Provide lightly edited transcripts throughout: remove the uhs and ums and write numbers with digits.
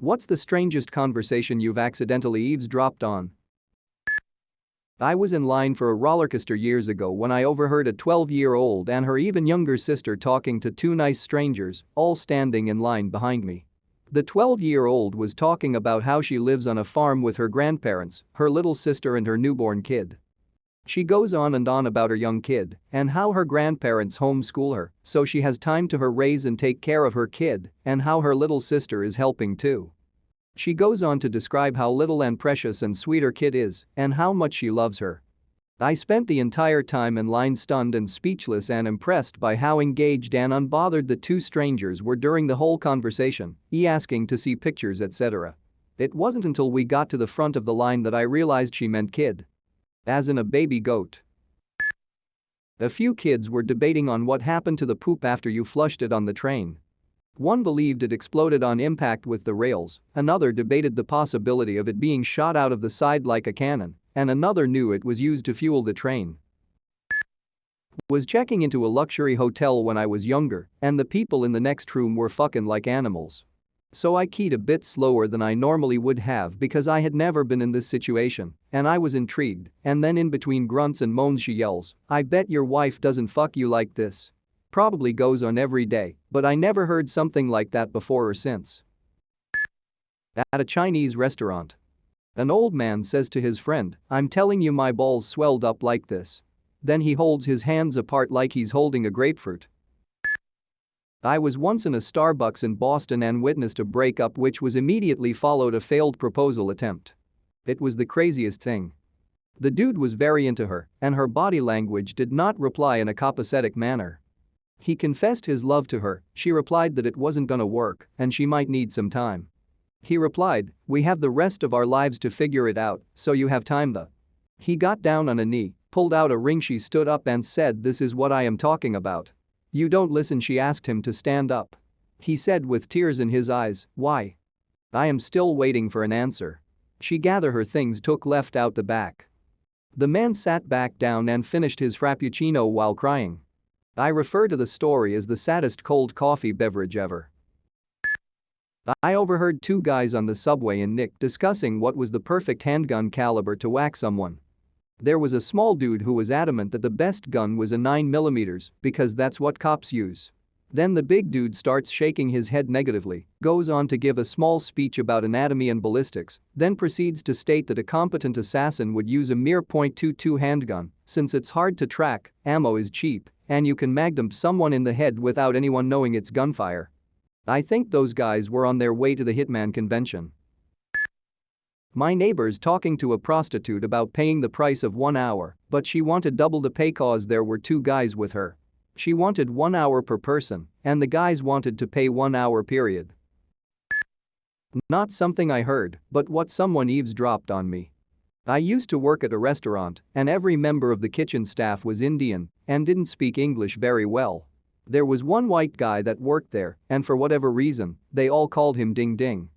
What's the strangest conversation you've accidentally eavesdropped on? I was in line for a rollercoaster years ago when I overheard a 12-year-old and her even younger sister talking to two nice strangers, all standing in line behind me. The 12-year-old was talking about how she lives on a farm with her grandparents, her little sister and her newborn kid. She goes on and on about her young kid and how her grandparents homeschool her so she has time to raise and take care of her kid and how her little sister is helping too. She goes on to describe how little and precious and sweet her kid is and how much she loves her. I spent the entire time in line stunned and speechless and impressed by how engaged and unbothered the two strangers were during the whole conversation, asking to see pictures etc. It wasn't until we got to the front of the line that I realized she meant kid. As in a baby goat. A few kids were debating on what happened to the poop after you flushed it on the train. One believed it exploded on impact with the rails, another debated the possibility of it being shot out of the side like a cannon, and another knew it was used to fuel the train. Was checking into a luxury hotel when I was younger, and the people in the next room were fucking like animals. So I keyed a bit slower than I normally would have because I had never been in this situation, and I was intrigued, and then in between grunts and moans she yells, "I bet your wife doesn't fuck you like this." Probably goes on every day, but I never heard something like that before or since. At a Chinese restaurant. An old man says to his friend, "I'm telling you my balls swelled up like this." Then he holds his hands apart like he's holding a grapefruit. I was once in a Starbucks in Boston and witnessed a breakup which was immediately followed a failed proposal attempt. It was the craziest thing. The dude was very into her, and her body language did not reply in a copacetic manner. He confessed his love to her, she replied that it wasn't gonna work and she might need some time. He replied, "We have the rest of our lives to figure it out, so you have time though." He got down on a knee, pulled out a ring, she stood up and said, "This is what I am talking about." "You don't listen," she asked him to stand up. He said with tears in his eyes, "Why?" "I am still waiting for an answer." She gathered her things, took left out the back. The man sat back down and finished his frappuccino while crying. I refer to the story as the saddest cold coffee beverage ever. I overheard two guys on the subway in Nick discussing what was the perfect handgun caliber to whack someone. There was a small dude who was adamant that the best gun was a 9mm because that's what cops use. Then the big dude starts shaking his head negatively, goes on to give a small speech about anatomy and ballistics, then proceeds to state that a competent assassin would use a mere .22 handgun since it's hard to track, ammo is cheap, and you can magnum someone in the head without anyone knowing it's gunfire. I think those guys were on their way to the Hitman convention. My neighbor's talking to a prostitute about paying the price of 1 hour, but she wanted double the pay cause there were two guys with her. She wanted 1 hour per person, and the guys wanted to pay 1 hour period. Not something I heard, but what someone eavesdropped on me. I used to work at a restaurant, and every member of the kitchen staff was Indian and didn't speak English very well. There was one white guy that worked there, and for whatever reason, they all called him Ding Ding.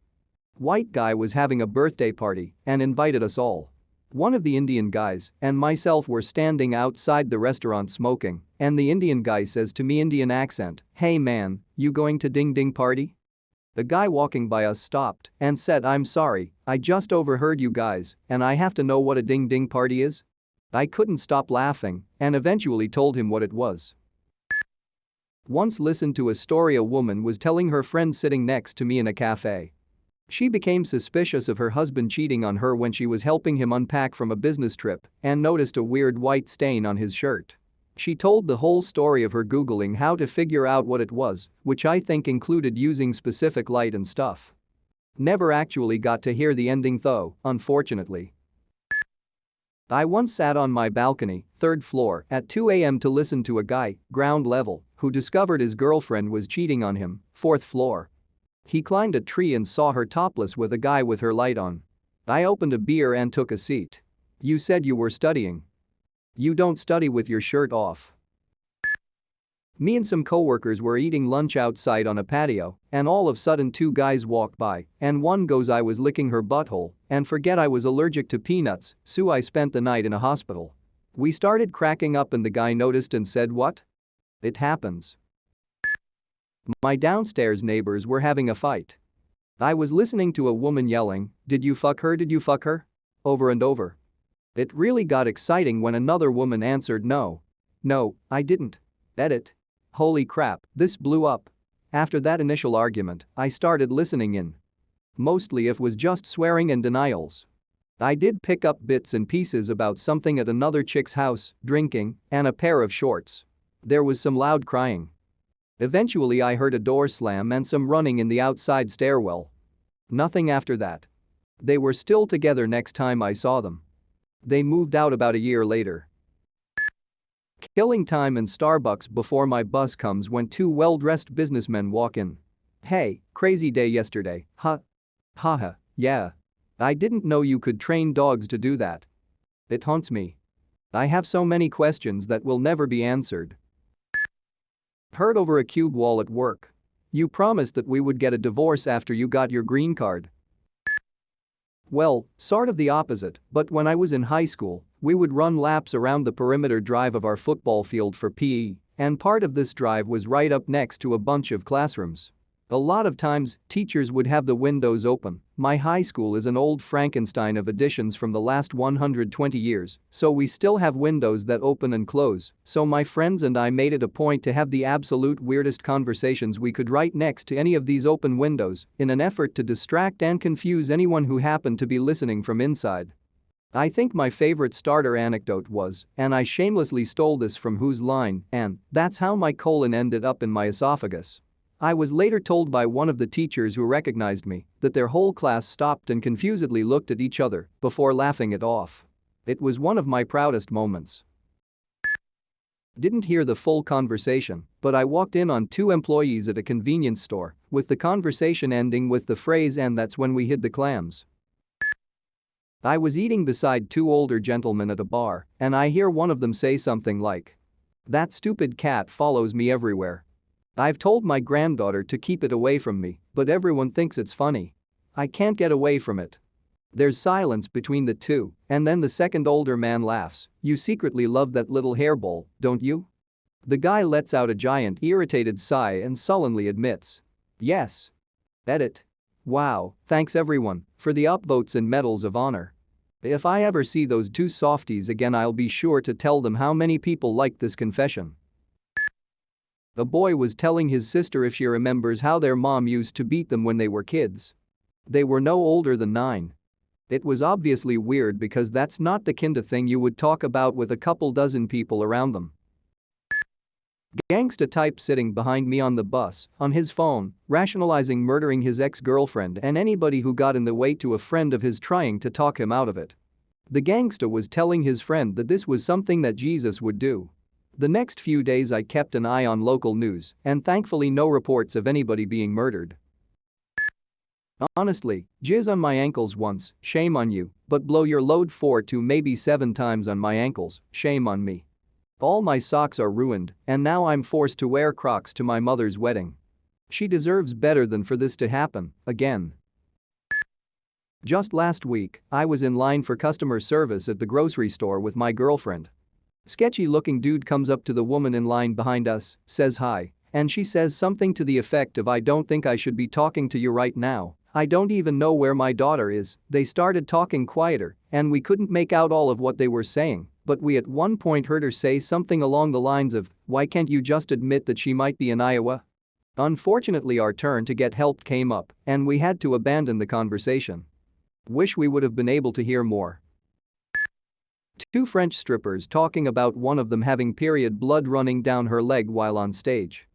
White guy was having a birthday party and invited us all. One of the Indian guys and myself were standing outside the restaurant smoking, and the Indian guy says to me, Indian accent, "Hey man, you going to Ding Ding party?" The guy walking by us stopped and said, "I'm sorry, I just overheard you guys and I have to know what a Ding Ding party is." I couldn't stop laughing and eventually told him what it was. Once listened to a story a woman was telling her friend sitting next to me in a cafe. She became suspicious of her husband cheating on her when she was helping him unpack from a business trip and noticed a weird white stain on his shirt. She told the whole story of her Googling how to figure out what it was, which I think included using specific light and stuff. Never actually got to hear the ending though, unfortunately. I once sat on my balcony, 3rd floor, at 2 a.m. to listen to a guy, ground level, who discovered his girlfriend was cheating on him, 4th floor. He climbed a tree and saw her topless with a guy with her light on. I opened a beer and took a seat. "You said you were studying. You don't study with your shirt off." Me and some coworkers were eating lunch outside on a patio, and all of a sudden two guys walk by, and one goes, "I was licking her butthole, and forget I was allergic to peanuts, so I spent the night in a hospital." We started cracking up and the guy noticed and said, "What?" It happens. My downstairs neighbors were having a fight. I was listening to a woman yelling, "Did you fuck her? Did you fuck her?" over and over. It really got exciting when another woman answered, "No. No, I didn't." Edit. Holy crap, this blew up. After that initial argument, I started listening in. Mostly it was just swearing and denials. I did pick up bits and pieces about something at another chick's house, drinking, and a pair of shorts. There was some loud crying. Eventually I heard a door slam and some running in the outside stairwell. Nothing after that. They were still together next time I saw them. They moved out about a year later. Killing time in Starbucks before my bus comes when two well-dressed businessmen walk in. "Hey, crazy day yesterday, huh? Haha, yeah. I didn't know you could train dogs to do that." It haunts me. I have so many questions that will never be answered. Heard over a cube wall at work. "You promised that we would get a divorce after you got your green card." Well, sort of the opposite, but when I was in high school, we would run laps around the perimeter drive of our football field for PE, and part of this drive was right up next to a bunch of classrooms. A lot of times, teachers would have the windows open. My high school is an old Frankenstein of additions from the last 120 years, so we still have windows that open and close, so my friends and I made it a point to have the absolute weirdest conversations we could right next to any of these open windows in an effort to distract and confuse anyone who happened to be listening from inside. I think my favorite starter anecdote was, and I shamelessly stole this from Whose Line, and that's how my colon ended up in my esophagus. I was later told by one of the teachers who recognized me that their whole class stopped and confusedly looked at each other before laughing it off. It was one of my proudest moments. Didn't hear the full conversation, but I walked in on two employees at a convenience store, with the conversation ending with the phrase, "And that's when we hid the clams." I was eating beside two older gentlemen at a bar, and I hear one of them say something like, "That stupid cat follows me everywhere. I've told my granddaughter to keep it away from me, but everyone thinks it's funny. I can't get away from it." There's silence between the two, and then the second older man laughs, "You secretly love that little hairball, don't you?" The guy lets out a giant irritated sigh and sullenly admits, "Yes." Edit. Wow, thanks everyone for the upvotes and medals of honor. If I ever see those two softies again, I'll be sure to tell them how many people liked this confession. A boy was telling his sister if she remembers how their mom used to beat them when they were kids. They were no older than 9. It was obviously weird because that's not the kind of thing you would talk about with a couple dozen people around them. Gangsta type sitting behind me on the bus, on his phone, rationalizing murdering his ex-girlfriend and anybody who got in the way to a friend of his trying to talk him out of it. The gangsta was telling his friend that this was something that Jesus would do. The next few days I kept an eye on local news, and thankfully no reports of anybody being murdered. Honestly, jizz on my ankles once, shame on you, but blow your load 4 to maybe 7 times on my ankles, shame on me. All my socks are ruined, and now I'm forced to wear Crocs to my mother's wedding. She deserves better than for this to happen, again. Just last week, I was in line for customer service at the grocery store with my girlfriend. Sketchy-looking dude comes up to the woman in line behind us, says hi, and she says something to the effect of, "I don't think I should be talking to you right now. I don't even know where my daughter is." They started talking quieter, and we couldn't make out all of what they were saying, but we at one point heard her say something along the lines of, "Why can't you just admit that she might be in Iowa?" Unfortunately, our turn to get help came up, and we had to abandon the conversation. Wish we would have been able to hear more. Two French strippers talking about one of them having period blood running down her leg while on stage.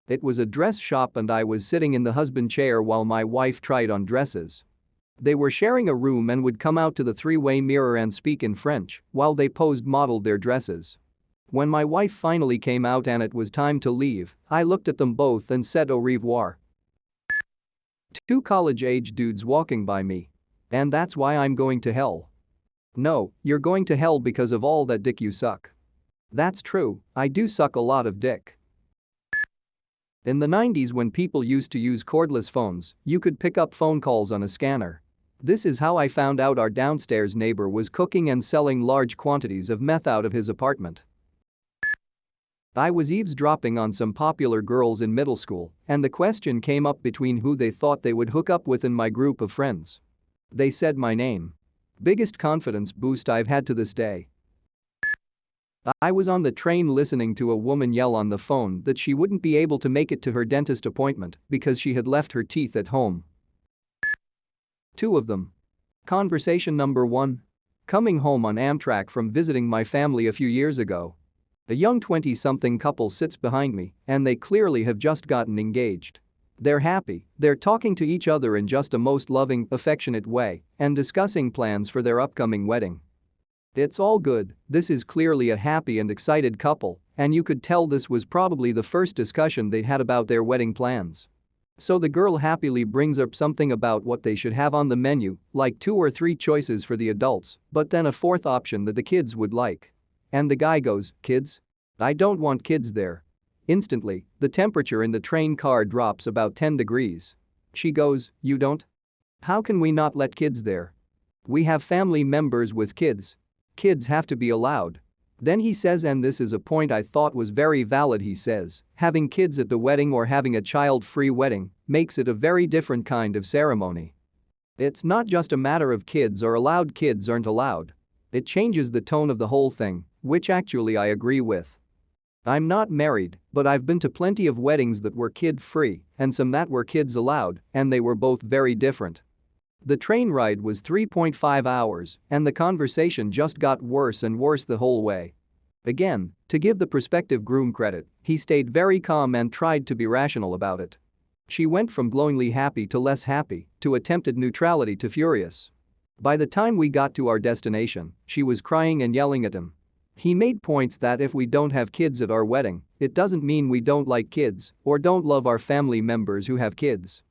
It was a dress shop and I was sitting in the husband chair while my wife tried on dresses. They were sharing a room and would come out to the three-way mirror and speak in French while they modeled their dresses. When my wife finally came out and it was time to leave, I looked at them both and said au revoir. Two college-age dudes walking by me. And that's why I'm going to hell. No, you're going to hell because of all that dick you suck. That's true, I do suck a lot of dick. In the 90s, when people used to use cordless phones, you could pick up phone calls on a scanner. This is how I found out our downstairs neighbor was cooking and selling large quantities of meth out of his apartment. I was eavesdropping on some popular girls in middle school, and the question came up between who they thought they would hook up with in my group of friends. They said my name. Biggest confidence boost I've had to this day. I was on the train listening to a woman yell on the phone that she wouldn't be able to make it to her dentist appointment because she had left her teeth at home. Two of them. Conversation number 1. Coming home on Amtrak from visiting my family a few years ago. A young 20-something couple sits behind me, and they clearly have just gotten engaged. They're happy, they're talking to each other in just a most loving, affectionate way and discussing plans for their upcoming wedding. It's all good, this is clearly a happy and excited couple, and you could tell this was probably the first discussion they'd had about their wedding plans. So the girl happily brings up something about what they should have on the menu, like 2 or 3 choices for the adults, but then a 4th option that the kids would like. And the guy goes, "Kids? I don't want kids there." Instantly, the temperature in the train car drops about 10 degrees. She goes, "You don't? How can we not let kids there? We have family members with kids. Kids have to be allowed." Then he says, and this is a point I thought was very valid, he says, having kids at the wedding or having a child-free wedding makes it a very different kind of ceremony. It's not just a matter of kids are allowed, kids aren't allowed. It changes the tone of the whole thing, which actually I agree with. I'm not married, but I've been to plenty of weddings that were kid-free and some that were kids allowed, and they were both very different. The train ride was 3.5 hours, and the conversation just got worse and worse the whole way. Again, to give the prospective groom credit, he stayed very calm and tried to be rational about it. She went from glowingly happy to less happy, to attempted neutrality to furious. By the time we got to our destination, she was crying and yelling at him. He made points that if we don't have kids at our wedding, it doesn't mean we don't like kids or don't love our family members who have kids.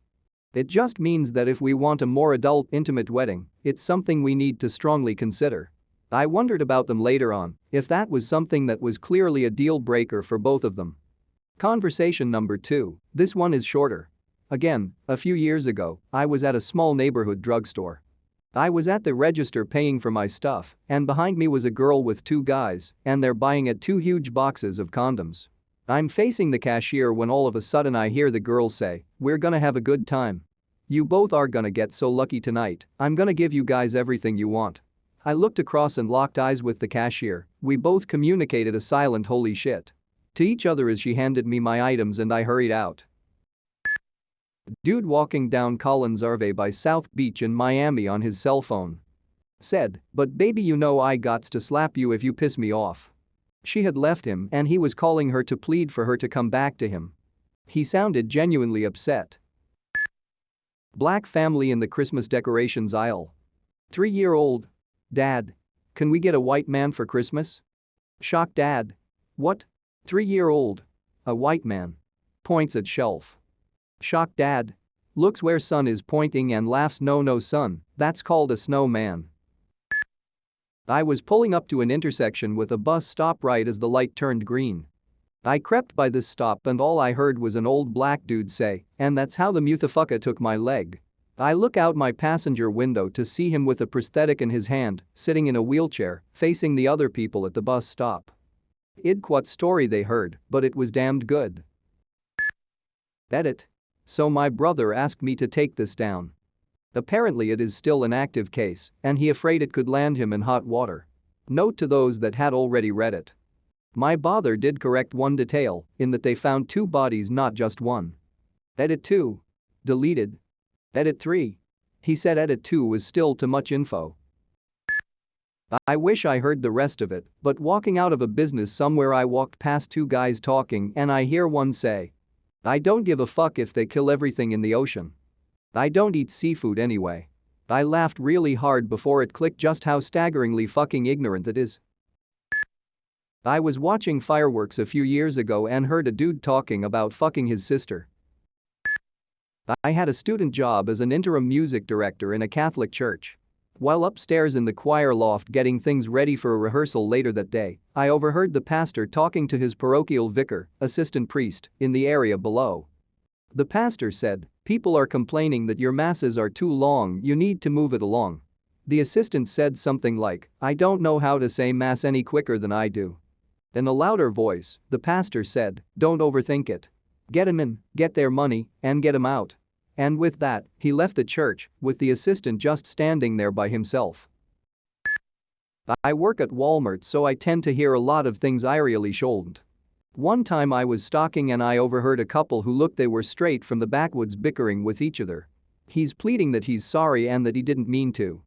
It just means that if we want a more adult, intimate wedding, it's something we need to strongly consider. I wondered about them later on, if that was something that was clearly a deal breaker for both of them. Conversation number 2, this one is shorter. Again, a few years ago, I was at a small neighborhood drugstore. I was at the register paying for my stuff, and behind me was a girl with 2 guys, and they're buying at 2 huge boxes of condoms. I'm facing the cashier when all of a sudden I hear the girl say, "We're gonna have a good time. You both are gonna get so lucky tonight, I'm gonna give you guys everything you want." I looked across and locked eyes with the cashier. We both communicated a silent "holy shit" to each other as she handed me my items and I hurried out. Dude walking down Collins Ave by South Beach in Miami on his cell phone. Said, "But baby, you know I gots to slap you if you piss me off." She had left him and he was calling her to plead for her to come back to him. He sounded genuinely upset. Black family in the Christmas decorations aisle. 3-year-old. "Dad. Can we get a white man for Christmas?" Shocked dad. "What?" 3-year-old. "A white man." Points at shelf. Shocked dad. Looks where son is pointing and laughs. "No son, that's called a snowman." I was pulling up to an intersection with a bus stop right as the light turned green. I crept by this stop and all I heard was an old black dude say, "And that's how the motherfucker took my leg." I look out my passenger window to see him with a prosthetic in his hand, sitting in a wheelchair, facing the other people at the bus stop. I'd what story they heard, but it was damned good. Edit. So my brother asked me to take this down. Apparently it is still an active case, and he afraid it could land him in hot water. Note to those that had already read it. My brother did correct one detail, in that they found 2 bodies, not just one. Edit 2. Deleted. Edit 3. He said edit 2 was still too much info. I wish I heard the rest of it, but walking out of a business somewhere I walked past 2 guys talking and I hear one say, "I don't give a fuck if they kill everything in the ocean. I don't eat seafood anyway." I laughed really hard before it clicked just how staggeringly fucking ignorant it is. I was watching fireworks a few years ago and heard a dude talking about fucking his sister. I had a student job as an interim music director in a Catholic church. While upstairs in the choir loft getting things ready for a rehearsal later that day, I overheard the pastor talking to his parochial vicar, assistant priest, in the area below. The pastor said, "People are complaining that your masses are too long, you need to move it along." The assistant said something like, "I don't know how to say mass any quicker than I do." In a louder voice, the pastor said, "Don't overthink it. Get 'em in, get their money, and get 'em out." And with that, he left the church, with the assistant just standing there by himself. I work at Walmart, so I tend to hear a lot of things I really shouldn't. One time I was stalking and I overheard a couple who looked they were straight from the backwoods bickering with each other. He's pleading that he's sorry and that he didn't mean to.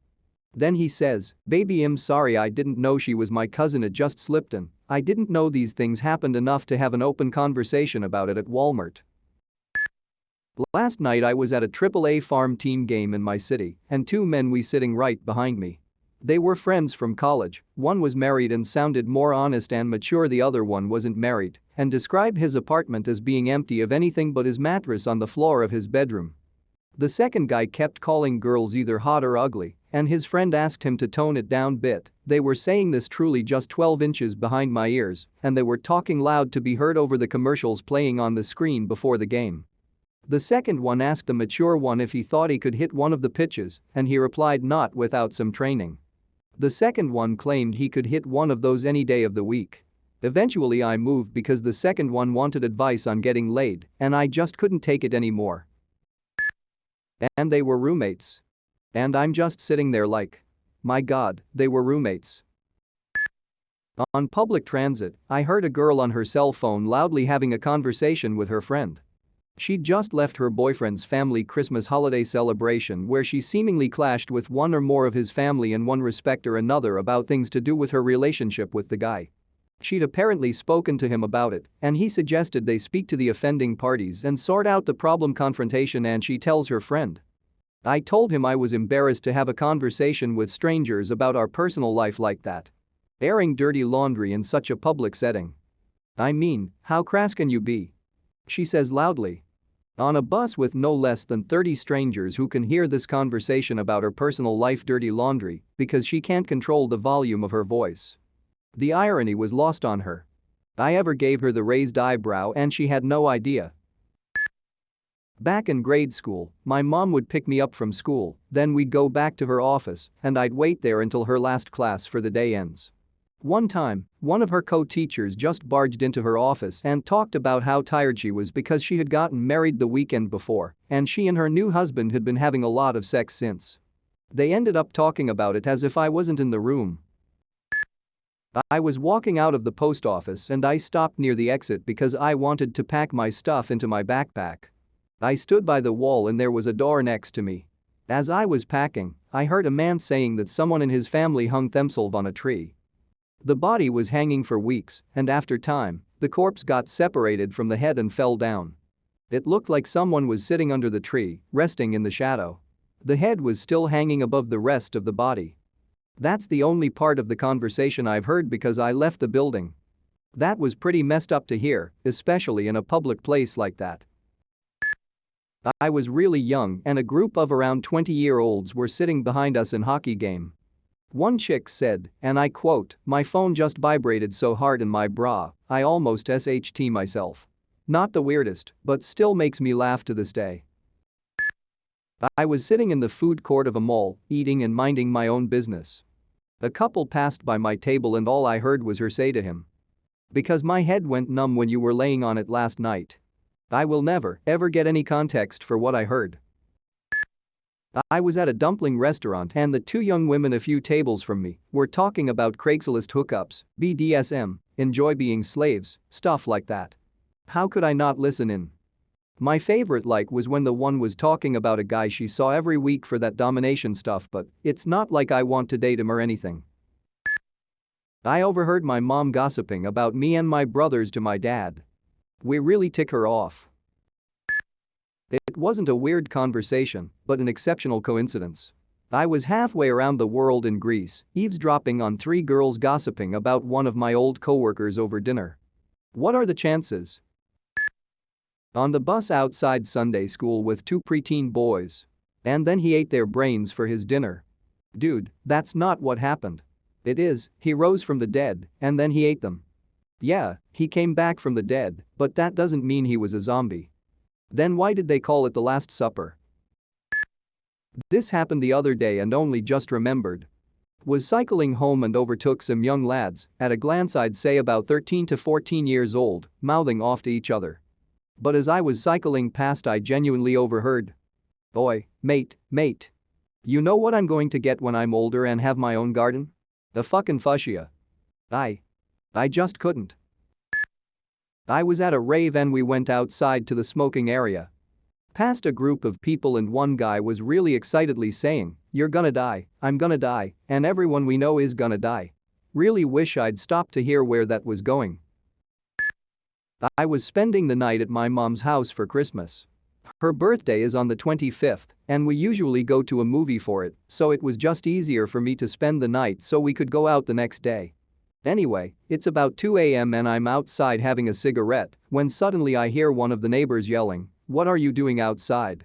Then he says, "Baby, I'm sorry, I didn't know she was my cousin, it just slipped in. I didn't know these things happened enough to have an open conversation about it at Walmart." Last night I was at a AAA farm team game in my city, and two men were sitting right behind me. They were friends from college, one was married and sounded more honest and mature, the other one wasn't married and described his apartment as being empty of anything but his mattress on the floor of his bedroom. The second guy kept calling girls either hot or ugly, and his friend asked him to tone it down bit. They were saying this truly just 12 inches behind my ears, and they were talking loud to be heard over the commercials playing on the screen before the game. The second one asked the mature one if he thought he could hit one of the pitches, and he replied not without some training. The second one claimed he could hit one of those any day of the week. Eventually I moved because the second one wanted advice on getting laid, and I just couldn't take it anymore. And they were roommates. And I'm just sitting there like, my God, they were roommates. On public transit, I heard a girl on her cell phone loudly having a conversation with her friend. She'd just left her boyfriend's family Christmas holiday celebration where she seemingly clashed with one or more of his family in one respect or another about things to do with her relationship with the guy. She'd apparently spoken to him about it, and he suggested they speak to the offending parties and sort out the problem confrontation, and she tells her friend, "I told him I was embarrassed to have a conversation with strangers about our personal life like that. Airing dirty laundry in such a public setting. I mean, how crass can you be?" She says loudly. On a bus with no less than 30 strangers who can hear this conversation about her personal life, dirty laundry, because she can't control the volume of her voice. The irony was lost on her. I ever gave her the raised eyebrow and she had no idea. Back in grade school, my mom would pick me up from school, then we'd go back to her office and I'd wait there until her last class for the day ends. One time, one of her co-teachers just barged into her office and talked about how tired she was because she had gotten married the weekend before and she and her new husband had been having a lot of sex since. They ended up talking about it as if I wasn't in the room. I was walking out of the post office and I stopped near the exit because I wanted to pack my stuff into my backpack. I stood by the wall and there was a door next to me. As I was packing, I heard a man saying that someone in his family hung themselves on a tree. The body was hanging for weeks, and after time, the corpse got separated from the head and fell down. It looked like someone was sitting under the tree, resting in the shadow. The head was still hanging above the rest of the body. That's the only part of the conversation I've heard because I left the building. That was pretty messed up to hear, especially in a public place like that. I was really young and a group of around 20-year-olds were sitting behind us in hockey game. One chick said, and I quote, "My phone just vibrated so hard in my bra, I almost SHT myself." Not the weirdest, but still makes me laugh to this day. I was sitting in the food court of a mall, eating and minding my own business. A couple passed by my table and all I heard was her say to him, "Because my head went numb when you were laying on it last night." I will never, ever get any context for what I heard. I was at a dumpling restaurant and the two young women a few tables from me were talking about Craigslist hookups, BDSM, enjoy being slaves, stuff like that. How could I not listen in? My favorite was when the one was talking about a guy she saw every week for that domination stuff, but it's not like I want to date him or anything. I overheard my mom gossiping about me and my brothers to my dad. We really tick her off. It wasn't a weird conversation, but an exceptional coincidence. I was halfway around the world in Greece, eavesdropping on three girls gossiping about one of my old coworkers over dinner. What are the chances? On the bus outside Sunday school with two preteen boys. And then he ate their brains for his dinner. Dude, that's not what happened. It is, he rose from the dead, and then he ate them. Yeah, he came back from the dead, but that doesn't mean he was a zombie. Then why did they call it the Last Supper? This happened the other day and only just remembered. Was cycling home and overtook some young lads, at a glance I'd say about 13 to 14 years old, mouthing off to each other. But as I was cycling past I genuinely overheard. "Oi, mate. You know what I'm going to get when I'm older and have my own garden? A fucking fuchsia." I just couldn't. I was at a rave and we went outside to the smoking area. Past a group of people and one guy was really excitedly saying, "You're gonna die, I'm gonna die, and everyone we know is gonna die." Really wish I'd stopped to hear where that was going. I was spending the night at my mom's house for Christmas. Her birthday is on the 25th, and we usually go to a movie for it, so it was just easier for me to spend the night so we could go out the next day. Anyway, it's about 2 a.m. and I'm outside having a cigarette when suddenly I hear one of the neighbors yelling, "What are you doing outside?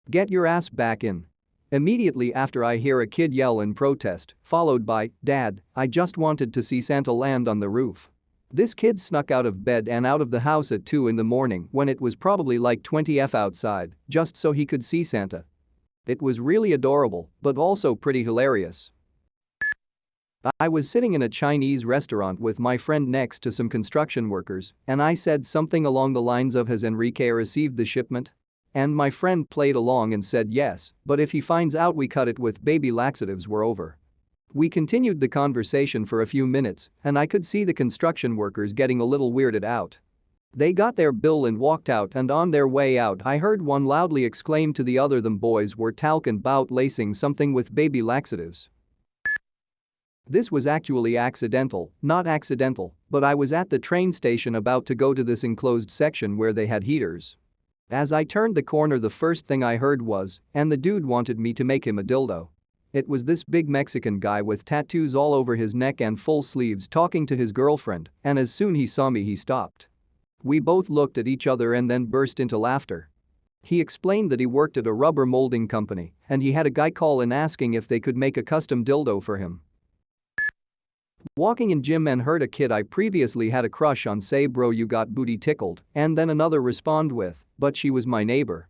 Get your ass back in." Immediately after I hear a kid yell in protest, followed by, "Dad, I just wanted to see Santa land on the roof." This kid snuck out of bed and out of the house at 2 in the morning when it was probably like 20 outside, just so he could see Santa. It was really adorable, but also pretty hilarious. I was sitting in a Chinese restaurant with my friend next to some construction workers, and I said something along the lines of, "Has Enrique received the shipment?" And my friend played along and said yes, but if he finds out we cut it with baby laxatives we're over. We continued the conversation for a few minutes, and I could see the construction workers getting a little weirded out. They got their bill and walked out, and on their way out I heard one loudly exclaim to the other, "Them boys were talking 'bout lacing something with baby laxatives." This was actually not accidental, but I was at the train station about to go to this enclosed section where they had heaters. As I turned the corner the first thing I heard was, "And the dude wanted me to make him a dildo." It was this big Mexican guy with tattoos all over his neck and full sleeves talking to his girlfriend, and as soon he saw me he stopped. We both looked at each other and then burst into laughter. He explained that he worked at a rubber molding company and he had a guy call in asking if they could make a custom dildo for him. Walking in gym and heard a kid I previously had a crush on say, "Bro, you got booty tickled," and then another respond with, "But she was my neighbor."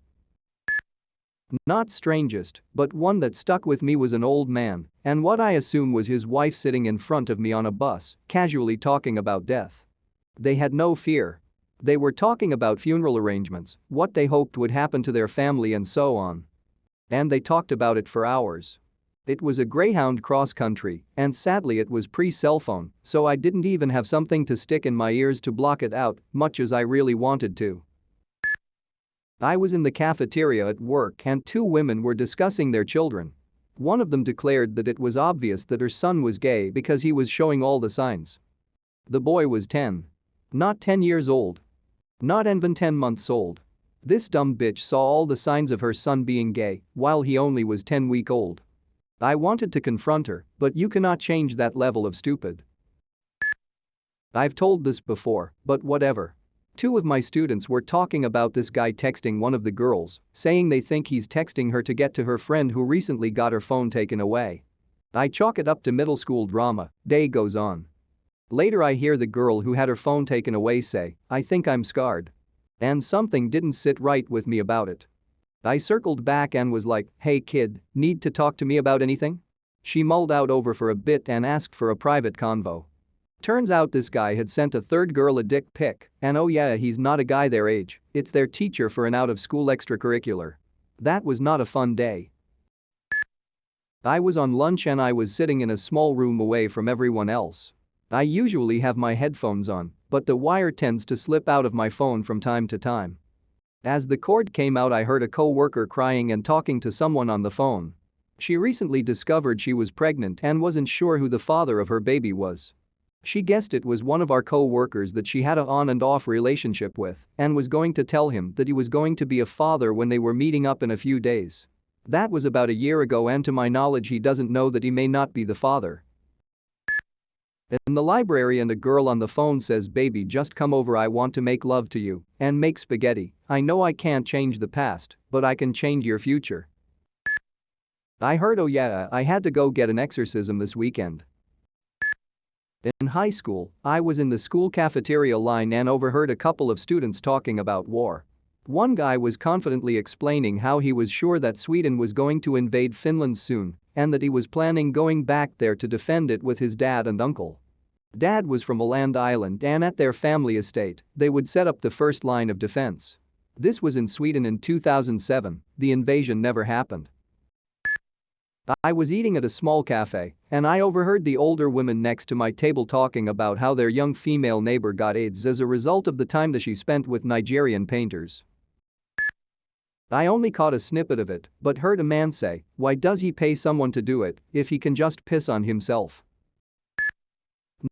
Not strangest, but one that stuck with me was an old man and what I assume was his wife sitting in front of me on a bus, casually talking about death. They had no fear. They were talking about funeral arrangements, what they hoped would happen to their family and so on. And they talked about it for hours. It was a Greyhound cross country, and sadly it was pre-cell phone, so I didn't even have something to stick in my ears to block it out, much as I really wanted to. I was in the cafeteria at work and two women were discussing their children. One of them declared that it was obvious that her son was gay because he was showing all the signs. The boy was 10. Not 10 years old. Not even 10 months old. This dumb bitch saw all the signs of her son being gay while he only was 10 weeks old. I wanted to confront her, but you cannot change that level of stupid. I've told this before, but whatever. Two of my students were talking about this guy texting one of the girls, saying they think he's texting her to get to her friend who recently got her phone taken away. I chalk it up to middle school drama. Day goes on. Later I hear the girl who had her phone taken away say, "I think I'm scarred." And something didn't sit right with me about it. I circled back and was like, "Hey kid, need to talk to me about anything?" She mulled out over for a bit and asked for a private convo. Turns out this guy had sent a third girl a dick pic, and oh yeah, he's not a guy their age, it's their teacher for an out-of-school extracurricular. That was not a fun day. I was on lunch and I was sitting in a small room away from everyone else. I usually have my headphones on, but the wire tends to slip out of my phone from time to time. As the cord came out I heard a co-worker crying and talking to someone on the phone. She recently discovered she was pregnant and wasn't sure who the father of her baby was. She guessed it was one of our co-workers that she had an on and off relationship with and was going to tell him that he was going to be a father when they were meeting up in a few days. That was about a year ago and to my knowledge he doesn't know that he may not be the father. In the library and a girl on the phone says, "Baby, just come over, I want to make love to you and make spaghetti. I know I can't change the past, but I can change your future." I heard, "Oh yeah, I had to go get an exorcism this weekend." In high school, I was in the school cafeteria line and overheard a couple of students talking about war. One guy was confidently explaining how he was sure that Sweden was going to invade Finland soon and that he was planning going back there to defend it with his dad and uncle. Dad was from Åland Island and at their family estate, they would set up the first line of defense. This was in Sweden in 2007, the invasion never happened. I was eating at a small cafe and I overheard the older women next to my table talking about how their young female neighbor got AIDS as a result of the time that she spent with Nigerian painters. I only caught a snippet of it, but heard a man say, "Why does he pay someone to do it if he can just piss on himself?"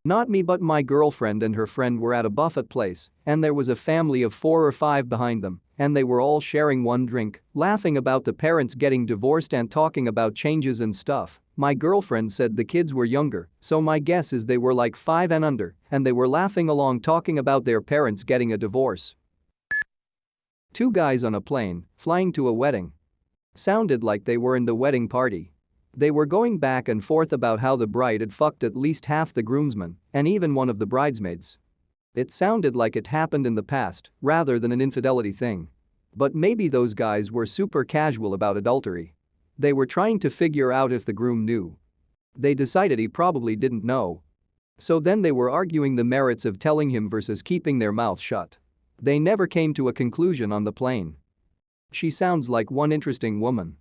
Not me, but my girlfriend and her friend were at a buffet place and there was a family of 4 or 5 behind them and they were all sharing one drink, laughing about the parents getting divorced and talking about changes and stuff. My girlfriend said the kids were younger, so my guess is they were like 5 and under and they were laughing along talking about their parents getting a divorce. 2 guys on a plane, flying to a wedding. Sounded like they were in the wedding party. They were going back and forth about how the bride had fucked at least half the groomsmen and even one of the bridesmaids. It sounded like it happened in the past rather than an infidelity thing. But maybe those guys were super casual about adultery. They were trying to figure out if the groom knew. They decided he probably didn't know. So then they were arguing the merits of telling him versus keeping their mouth shut. They never came to a conclusion on the plane. She sounds like one interesting woman.